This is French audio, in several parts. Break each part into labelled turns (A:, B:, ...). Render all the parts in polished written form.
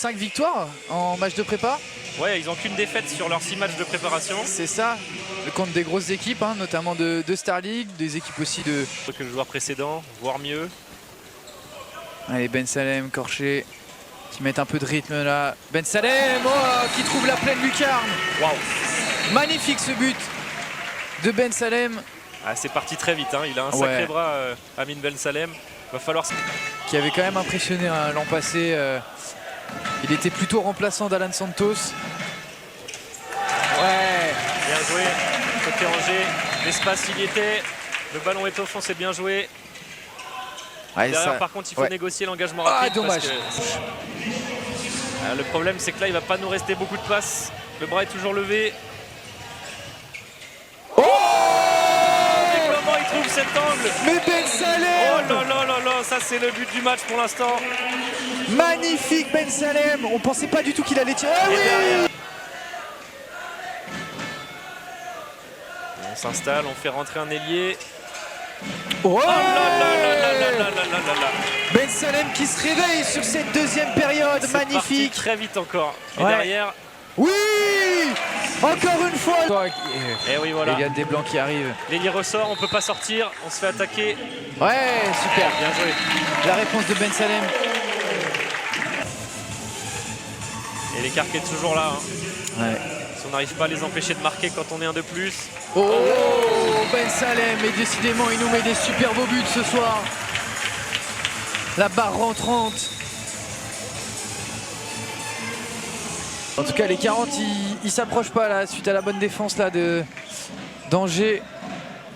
A: 5 victoires en match de prépa.
B: Ouais, ils n'ont qu'une défaite sur leurs 6 matchs de préparation.
A: C'est ça, contre des grosses équipes, hein, notamment de Star League, des équipes aussi de...
B: Que le joueur précédent, voire mieux.
A: Allez, Ben Salem, Corché, qui mettent un peu de rythme là. Ben Salem, qui trouve la pleine lucarne.
B: Waouh!
A: Magnifique ce but de Ben Salem.
B: Ah, c'est parti très vite, hein. Il a un sacré bras, Amin Ben Salem. Va falloir...
A: Qui avait quand même impressionné hein, l'an passé. Il était plutôt remplaçant d'Alan Santos. Ouais.
B: Bien joué, côté Angers. L'espace il y était. Le ballon est au fond, c'est bien joué.
A: Ouais,
B: Derrière,
A: ça...
B: par contre, il faut négocier l'engagement rapide.
A: Ah, dommage.
B: Le problème, c'est que là, il va pas nous rester beaucoup de passes. Le bras est toujours levé.
A: Oh!
B: Mais comment il trouve cet angle?
A: Mais Ben Salem!
B: Oh là là là là, ça c'est le but du match pour l'instant.
A: Magnifique Ben Salem! On pensait pas du tout qu'il allait tirer. Ah, oui!
B: On s'installe, on fait rentrer un ailier.
A: Oh,
B: là là là là là là là là là.
A: Ben Salem qui se réveille sur cette deuxième période, magnifique.
B: Très vite encore. Et
A: ouais.
B: derrière.
A: Oui! Encore une fois.
B: Et oui voilà.
A: Il y a des blancs qui arrivent.
B: L'ailier ressort, on peut pas sortir, on se fait attaquer.
A: Ouais, super.
B: Bien joué.
A: La réponse de Ben Salem.
B: Et l'écart qui est toujours là. Hein.
A: Ouais.
B: Si on n'arrive pas à les empêcher de marquer quand on est un de plus.
A: Oh, Ben Salem, et décidément il nous met des super beaux buts ce soir. La barre rentrante. En tout cas les 40 ils s'approchent pas là suite à la bonne défense là d'Angers.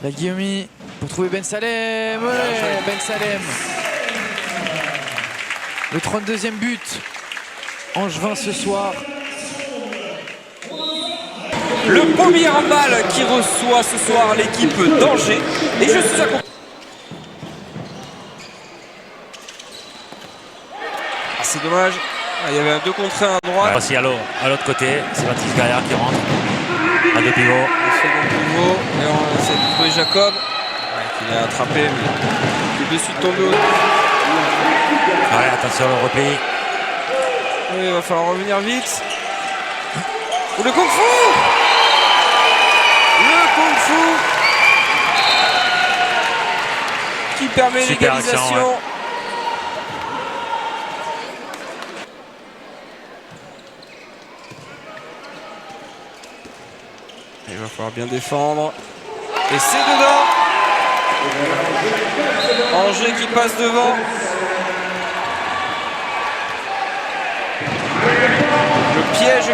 A: La Guillaumy pour trouver Ben Salem. Ouais, Ben Salem. Le 32e but angevin ce soir.
C: Le premier handball qui reçoit ce soir l'équipe d'Angers. Et je suis accompagné. Ah, c'est dommage. Ah, il y avait un 2 contre 1 à droite.
D: Voici à l'autre côté, c'est Baptiste Gaillard qui rentre. À deux pivots.
C: Le second pivot. Et on essaie de trouver Jacob. Ouais, qui l'a attrapé, mais qui est de suite tombé au...
D: Ouais, attention le repli.
C: Oui, il va falloir revenir vite. Ou le Kung Fu! Le Kung Fu qui permet l'égalisation. Ouais. Il va falloir bien défendre. Et c'est dedans. Angers qui passe devant. Le piège.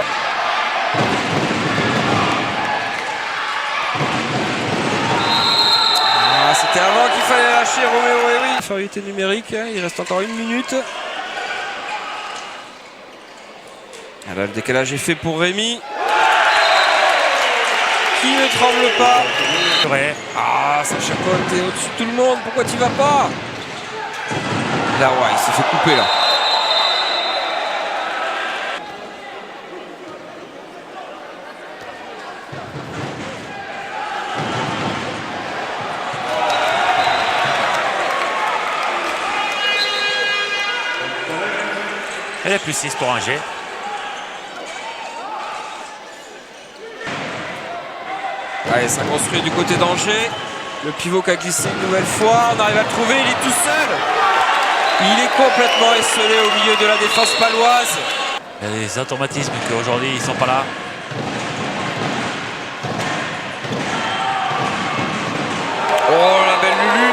C: C'était avant qu'il fallait lâcher Roméo, et oui. Infériorité numérique, il reste encore 1 minute. Ah là, le décalage est fait pour Rémi. Qui ne tremble pas.
D: Ouais.
C: Ah, Sacha Cohn, t'es au-dessus de tout le monde, pourquoi tu vas pas? Là, ouais, il s'est fait couper là.
D: Et plus 6 pour Angers.
C: Allez, ça construit du côté d'Angers. Le pivot qui a glissé une nouvelle fois. On arrive à le trouver, il est tout seul. Il est complètement esselé au milieu de la défense paloise.
D: Il y a des automatismes qu'aujourd'hui ils ne sont pas là.
C: Oh la belle Lulu.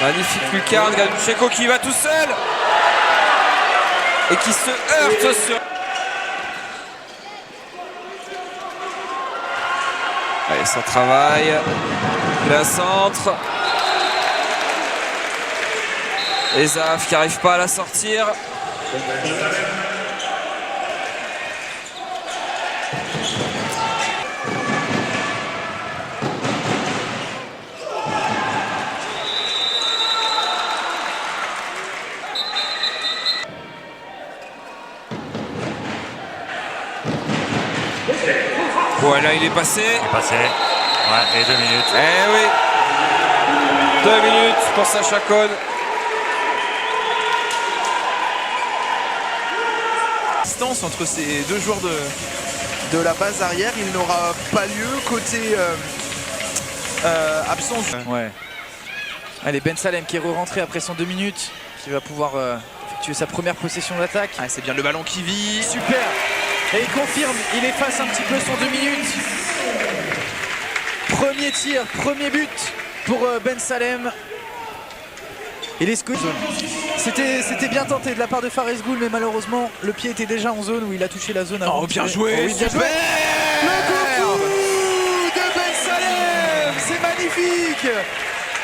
C: Magnifique lucarne, Galuchenko qui va tout seul. Et qui se heurte sur... Allez, ça travaille. Plein centre. Et Zaf qui n'arrive pas à la sortir. Ouais, là il est passé.
D: Il est passé. Ouais, et 2 minutes.
C: Eh oui. 2 minutes pour Sacha Cohn.
E: distance entre ces deux joueurs de la base arrière. Il n'aura pas lieu côté absence.
A: Ouais. Allez, Ben Salem qui est re-rentré après son 2 minutes, qui va pouvoir effectuer sa première possession d'attaque.
E: Ah, c'est bien le ballon qui vit.
A: Super. Et il confirme, il efface un petit peu son 2 minutes. Premier tir, premier but pour Ben Salem. Et les scouts. C'était bien tenté de la part de Fares Goul, mais malheureusement le pied était déjà en zone où il a touché la zone avant.
E: Oh, bien joué,
A: oui, bien joué. Le coup de Ben Salem, c'est magnifique.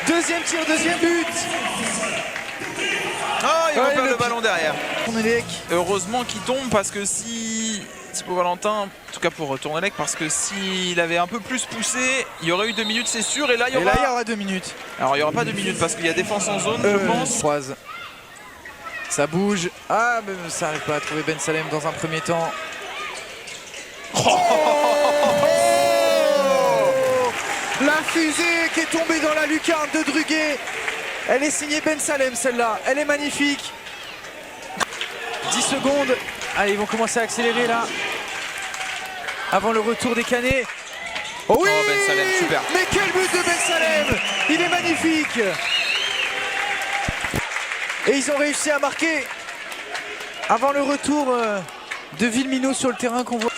A: Deuxième tir, deuxième but.
E: Ah, il
A: Ouais,
E: repère
A: le
E: le ballon derrière.
A: Tournelec.
E: Heureusement qu'il tombe parce que si Thibaut Valentin, en tout cas pour Tournelec, parce que s'il avait un peu plus poussé, il y aurait eu 2 minutes, c'est sûr. Et là, il y aura
A: 2 minutes.
E: Alors il n'y aura pas 2 minutes parce qu'il y a défense en zone, je pense.
A: Croise. Ça bouge. Ah, mais ça n'arrive pas à trouver Ben Salem dans un premier temps. La fusée qui est tombée dans la lucarne de Druguet. Elle est signée Ben Salem, celle-là. Elle est magnifique. 10 secondes. Allez, ils vont commencer à accélérer là. Avant le retour des Canets. Oh oui,
E: Ben Salem, super.
A: Mais quel but de Ben Salem. Il est magnifique. Et ils ont réussi à marquer avant le retour de Villemino sur le terrain qu'on voit.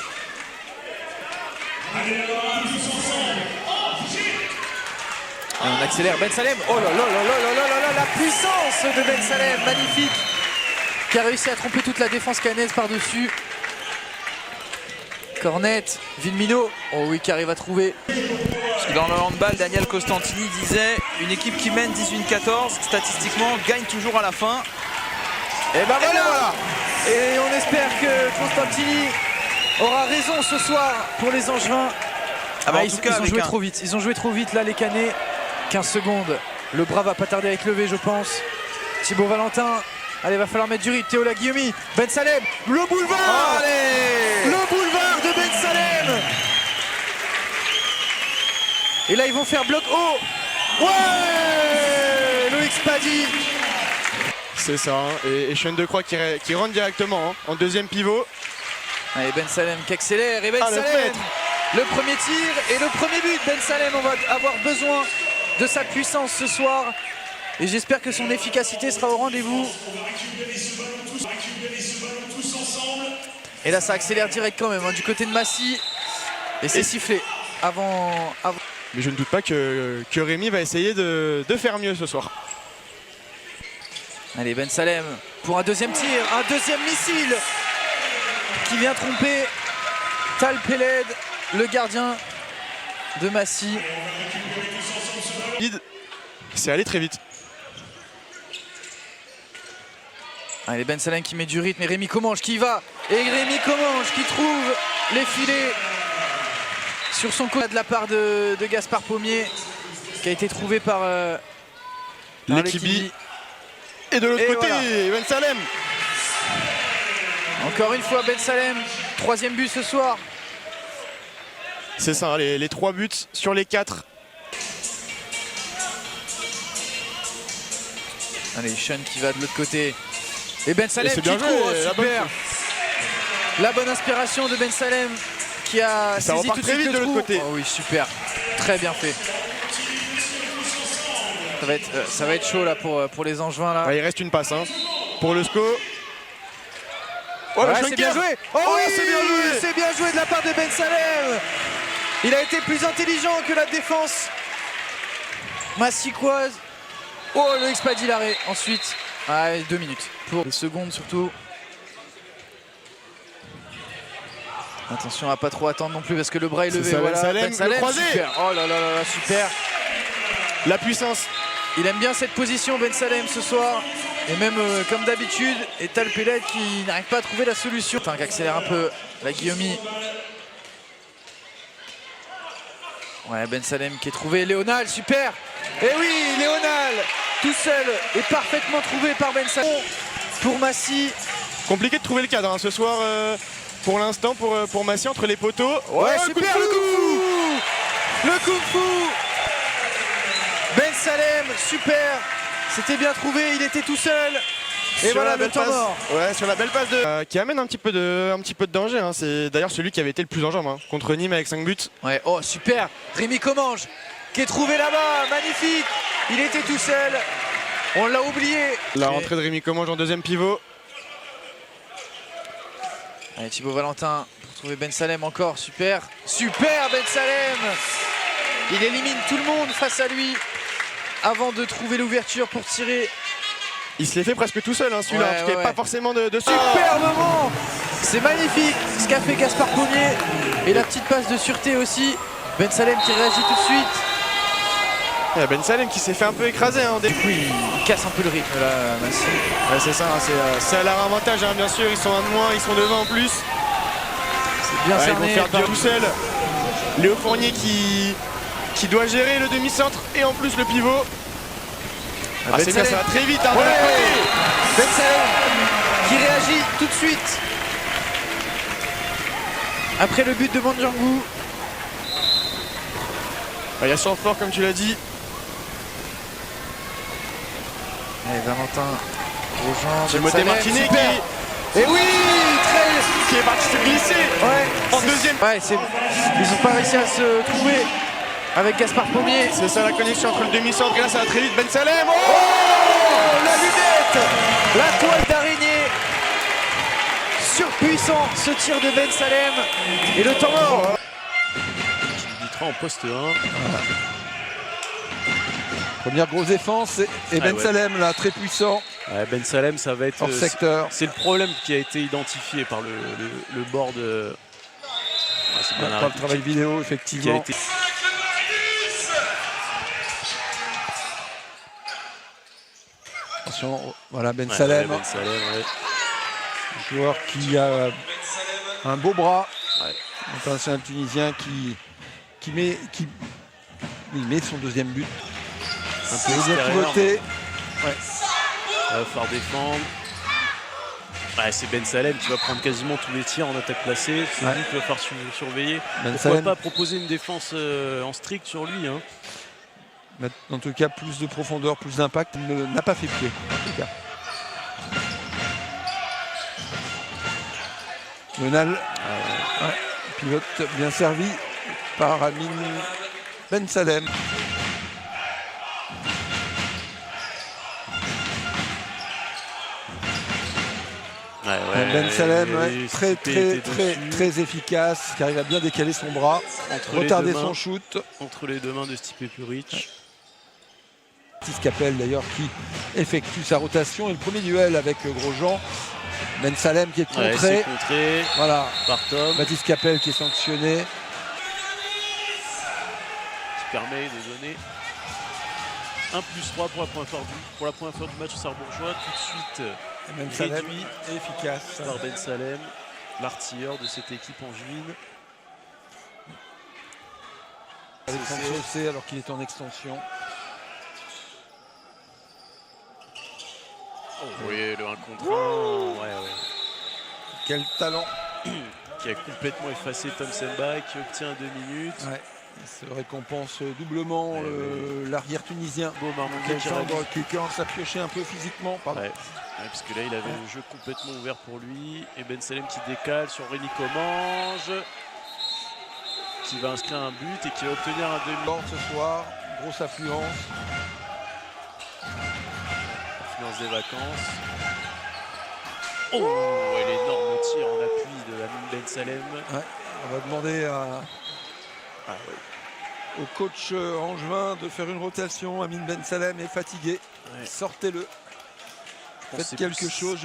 A: On accélère Ben Salem. Oh là là là là là là là, la puissance de Ben Salem, magnifique. Qui a réussi à tromper toute la défense cannaise par-dessus. Cornette, Villemino. Oh oui, qui arrive à trouver.
E: Parce que dans le handball, Daniel Costantini disait une équipe qui mène 18-14, statistiquement, gagne toujours à la fin.
A: Et ben voilà. Et on espère que Costantini aura raison ce soir pour les Angevins.
E: Ah bah, en
A: ils
E: tout cas,
A: ont joué trop vite. Ils ont joué trop vite là, les Canets. 15 secondes. Le bras va pas tarder à être levé, je pense. Thibaut Valentin. Allez, va falloir mettre du rythme. Théo Laguiomi. Ben Salem. Le boulevard.
E: Allez,
A: le boulevard de Ben Salem. Et là, ils vont faire bloc haut. Ouais, Loïc Spadi.
F: C'est ça, hein. Et Sean Decroix qui rentre directement hein, en deuxième pivot.
A: Allez, Ben Salem qui accélère. Et Ben
F: le
A: Salem.
F: maître.
A: Le premier tir et le premier but. Ben Salem, on va avoir besoin de sa puissance ce soir. Et j'espère que son efficacité sera au rendez-vous. Et là, ça accélère direct quand même hein, du côté de Massy. Et c'est sifflé avant.
F: Mais je ne doute pas que Rémi va essayer de faire mieux ce soir.
A: Allez, Ben Salem pour un deuxième tir, un deuxième missile qui vient tromper Tal Peled, le gardien de Massy.
F: C'est allé très vite.
A: Allez, Ben Salem qui met du rythme et Rémi Commange qui y va. Et Rémi Commange qui trouve les filets sur son côté de la part de Gaspard Pommier qui a été trouvé par
F: Lekibi. Et de l'autre côté,
A: voilà.
F: Ben Salem.
A: Encore une fois Ben Salem, troisième but ce soir.
F: C'est ça, hein, les 3 buts sur les 4.
A: Allez, Sean qui va de l'autre côté. Et Ben Salem qui
F: bien
A: trouve,
F: joué, la
A: super. La bonne inspiration de Ben Salem qui a
F: ça
A: saisi
F: repart
A: tout de
F: très
A: suite
F: vite
A: le
F: de l'autre
A: trou.
F: côté.
A: Oh oui, super. Très bien fait. Ça va être chaud là pour les Angevins là.
F: Ouais, il reste une passe hein, pour le SCO. Oh,
A: Ouais,
F: le
A: c'est
F: Schenker.
A: bien joué. Oh,
F: Oh,
A: oui,
F: c'est bien joué.
A: C'est bien joué de la part de Ben Salem. Il a été plus intelligent que la défense massicoise. Oh, le Expadi l'arrêt. Ensuite, 2 minutes pour les secondes surtout. Attention à pas trop attendre non plus parce que le bras est levé.
F: ça, Ben
A: Voilà.
F: Salem, le croisé.
A: Super. Oh là là là, super.
F: La puissance.
A: Il aime bien cette position Ben Salem ce soir. Et même comme d'habitude, et Tal Peled qui n'arrive pas à trouver la solution. Qui accélère un peu la Guillaumy. Ouais, Ben Salem qui est trouvé. Léonal, super. Et oui, Léonal, tout seul et parfaitement trouvé par Ben Salem. Pour Massy.
F: Compliqué de trouver le cadre hein, ce soir pour l'instant pour Massy entre les poteaux.
A: Ouais,
F: coup de
A: super
F: fou.
A: le kung-fu. Le kung-fu. Ben Salem, super. C'était bien trouvé, il était tout seul. Et
F: Sur
A: voilà
F: la
A: le
F: belle
A: temps
F: passe.
A: mort.
F: Ouais, sur la belle passe qui amène un petit peu de danger. Hein. C'est d'ailleurs celui qui avait été le plus en jambes hein, contre Nîmes avec 5 buts.
A: Ouais, oh super. Rémi Commange qui est trouvé là-bas. Magnifique. Il était tout seul. On l'a oublié.
F: La rentrée de Rémi Commange en deuxième pivot.
A: Allez, Thibaut Valentin pour trouver Ben Salem encore. Super. Super Ben Salem. Il élimine tout le monde face à lui avant de trouver l'ouverture pour tirer.
F: Il se l'est fait presque tout seul, hein, celui-là.
A: Ouais,
F: En tout cas,
A: ouais,
F: pas
A: ouais.
F: forcément de
A: Super moment. C'est magnifique ce qu'a fait Gaspard Pommier. Et la petite passe de sûreté aussi. Ben Salem qui réagit tout de suite.
F: Ben Salem qui s'est fait un peu écraser. Hein,
A: Du coup, il casse un peu le rythme là, Massy.
F: Ouais, c'est ça, hein, c'est à leur avantage, hein, bien sûr. Ils sont un de moins, ils sont devant en plus.
A: C'est bien
F: Ils
A: cerné.
F: vont faire dur tout seul. Léo Fournier qui doit gérer le demi-centre et en plus le pivot.
A: Ben
F: c'est bien,
A: Salem.
F: ça va très vite. Hein, de
A: Ouais.
F: l'autre côté.
A: Ben Salem qui réagit tout de suite. Après le but de Mandjangou.
F: Il y a Chanfort, comme tu l'as dit.
A: Allez, Valentin, Grosjean,
F: Timothée Martinet
A: Et oui, très...
F: qui est parti se glisser.
A: Ouais,
F: En
A: c'est-
F: deuxième.
A: Ouais, ils n'ont pas réussi à se trouver avec Gaspard Pommier.
F: C'est ça la connexion entre le demi-centre et là ça va très vite. Ben Salem. Oh
A: Oh, la lunette, la toile d'araignée. Surpuissant ce tir de Ben Salem. Et le temps mort.
G: Dubitra en poste 1.
H: Première grosse défense et Ben
G: ouais.
H: Salem là, très puissant,
G: Ouais, Ben Salem, ça va être.
H: hors secteur.
G: C'est le problème qui a été identifié par le board. C'est bien
H: Par
G: arrêté.
H: le travail vidéo,
G: Qui a
H: effectivement.
G: été.
H: Attention, voilà Ben
G: Ouais,
H: Salem,
G: ouais, Ben Salem, ouais.
H: joueur qui a un beau bras,
G: Ouais.
H: international tunisien qui met son deuxième but. Un peu bien
G: extérieur,
H: pivoté.
G: Il va falloir défendre. Ouais, c'est Ben Salem qui va prendre quasiment tous les tirs en attaque placée. C'est
H: Ouais.
G: lui qu'il va falloir surveiller.
H: Ben
G: Pourquoi
H: Salem,
G: pas proposer une défense en strict sur lui, hein.
H: met en tout cas plus de profondeur, plus d'impact, n'a pas fait pied en tout cas. Menal, ouais, pivote bien servi par Amin Ben Salem. Ben Salem, ouais, très efficace, qui arrive à bien décaler son bras, retarder son shoot.
G: Entre les deux mains de Stipe Puric.
H: Ouais. Baptiste Capel d'ailleurs qui effectue sa rotation et le premier duel avec Grosjean. Ben Salem qui est
G: Ouais,
H: contré.
G: c'est contré
H: Voilà,
G: par Tom,
H: Baptiste Capel qui est sanctionné.
G: qui permet de donner un +3 pour la première fois du match au Sarrebourgeois. Tout de suite
H: Ben Salem
G: réduit
H: efficace.
G: par Ben Salem, l'artilleur de cette équipe angevine.
H: Alexandre Chaussé alors qu'il est en extension.
G: Oui, le 1 contre 1. Ouais.
H: Quel talent.
G: Qui a complètement effacé Tom Semba, qui obtient 2 minutes.
H: Ouais. Il se récompense doublement l'arrière tunisien.
G: Beau Marmonnet qui
H: Qui commence à piocher un peu physiquement. Pardon.
G: Ouais, parce que là il avait le jeu complètement ouvert pour lui. Et Ben Salem qui décale sur Rémi Commange, qui va inscrire un but et qui va obtenir un demi.
H: Bord ce soir, grosse affluence.
G: Affluence des vacances. Oh, et l'énorme tir en appui de Amin Ben Salem.
H: On va demander au coach angevin de faire une rotation. Amin Ben Salem est fatigué.
G: Ouais.
H: Sortez-le.
G: Je pense que
H: Faites
G: c'est
H: quelque
G: plus-
H: chose.